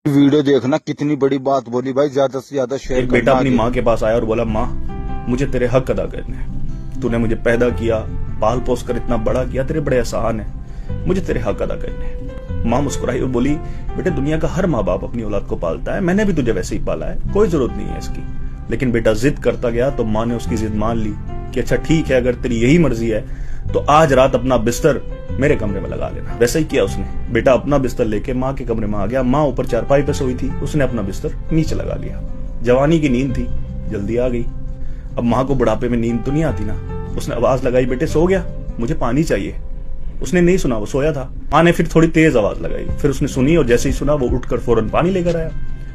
Video देखना, कितनी बड़ी बात बोली भाई, ज्यादा से ज्यादा शेयर एक बेटा अपनी माँ के पास आया और बोला, माँ मुझे तेरे हक अदा करने हैं, तूने मुझे पैदा किया, पाल पोस कर इतना बड़ा किया, तेरे बड़े एहसान है, मुझे तेरे हक अदा करने हैं। माँ मुस्कुराई और बोली, बेटे दुनिया का हर माँ बाप अपनी औलाद को पालता है, मैंने भी तुझे वैसे ही पाला है, कोई जरूरत नहीं है इसकी। लेकिन बेटा जिद करता गया तो माँ ने उसकी जिद मान ली कि अच्छा ठीक है, अगर तेरी यही मर्जी है तो आज रात अपना बिस्तर मेरे कमरे में लगा लेना। वैसा ही किया उसने। बेटा अपना बिस्तर लेके माँ के कमरे में आ गया। माँ ऊपर चारपाई पे सोई थी, उसने अपना बिस्तर नीचे लगा लिया। जवानी की नींद थी, जल्दी आ गई। अब माँ को बुढ़ापे में नींद तो नहीं आती ना। उसने आवाज लगाई, बेटे सो गया, मुझे पानी चाहिए। उसने नहीं सुना, वो सोया था। माँ ने फिर थोड़ी तेज आवाज लगाई, फिर उसने सुनी और जैसे ही सुना वो उठकर फौरन पानी लेकर आया।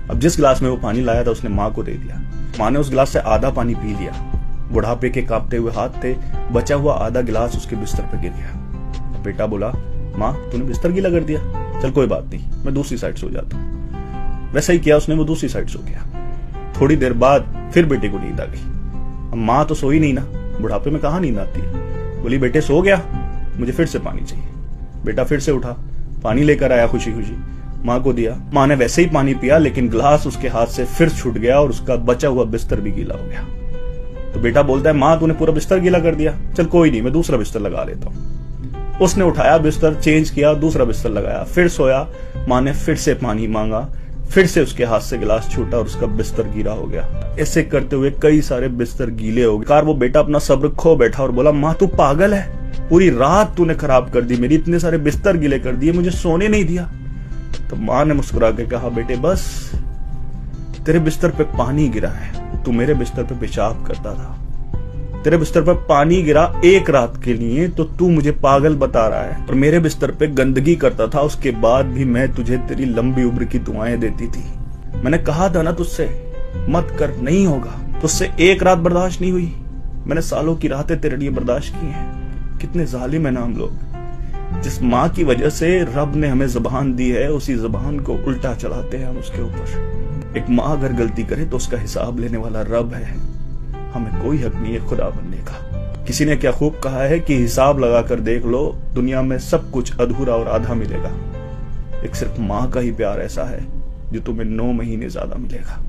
अब जिस गिलास में वो पानी लाया था उसने माँ को दे दिया। माँ ने उस गिलास से आधा पानी पी लिया। बुढ़ापे के कांपते हुए हाथ थे, बचा हुआ आधा गिलास उसके बिस्तर पर गिर गया। बेटा बोला, माँ तूने बिस्तर गीला कर दिया, चल कोई बात नहीं, मैं दूसरी साइड सो जाता हूँ। वैसा ही किया उसने, वो दूसरी साइड सो गया। थोड़ी देर बाद फिर बेटे को नींद आ गई। अब माँ तो सोई नहीं ना, बुढ़ापे में कहाँ नींद आती है। बोली, बेटे सो गया, मुझे फिर से पानी चाहिए। बेटा फिर से उठा, पानी लेकर आया खुशी खुशी, माँ को दिया। माँ ने वैसे ही पानी पिया, लेकिन गिलास उसके हाथ से फिर छूट गया और उसका बचा हुआ बिस्तर भी गीला हो गया। तो बेटा बोलता है, माँ तूने पूरा बिस्तर गीला कर दिया, चल कोई नहीं, मैं दूसरा बिस्तर लगा लेता हूँ। उसने उठाया बिस्तर, चेंज किया, दूसरा बिस्तर लगाया, फिर सोया। माँ ने फिर से पानी मांगा, फिर से उसके हाथ से गिलास छूटा और उसका बिस्तर गीला हो गया। ऐसे करते हुए कई सारे बिस्तर गीले हो गए। वो बेटा अपना सब्र खो बैठा और बोला, माँ तू पागल है, पूरी रात तूने खराब कर दी मेरी, इतने सारे बिस्तर गीले कर दिए, मुझे सोने नहीं दिया। तो माँ ने मुस्कुरा के कहा, बेटे बस तेरे बिस्तर पे पानी गिरा है, तू मेरे बिस्तर पे पेशाब करता था। तेरे बिस्तर पर पानी गिरा एक रात के लिए तो तू मुझे पागल बता रहा है, और मेरे बिस्तर पे गंदगी करता था, उसके बाद भी मैं तुझे तेरी लंबी उम्र की दुआएं देती थी। मैंने कहा था ना तुझसे मत कर, नहीं होगा। तुझसे एक रात बर्दाश्त नहीं हुई, मैंने सालों की रातें तेरे लिए बर्दाश्त की हैं। कितने जालिम है ना हम लोग। जिस माँ की वजह से रब ने हमें जुबान दी है, उसी जुबान को उल्टा चलाते हैं हम उसके ऊपर। एक माँ अगर गलती करे तो उसका हिसाब लेने वाला रब है, हमें कोई हक नहीं है खुदा बनने का। किसी ने क्या खूब कहा है कि हिसाब लगाकर देख लो, दुनिया में सब कुछ अधूरा और आधा मिलेगा, एक सिर्फ माँ का ही प्यार ऐसा है जो तुम्हें 9 महीने ज्यादा मिलेगा।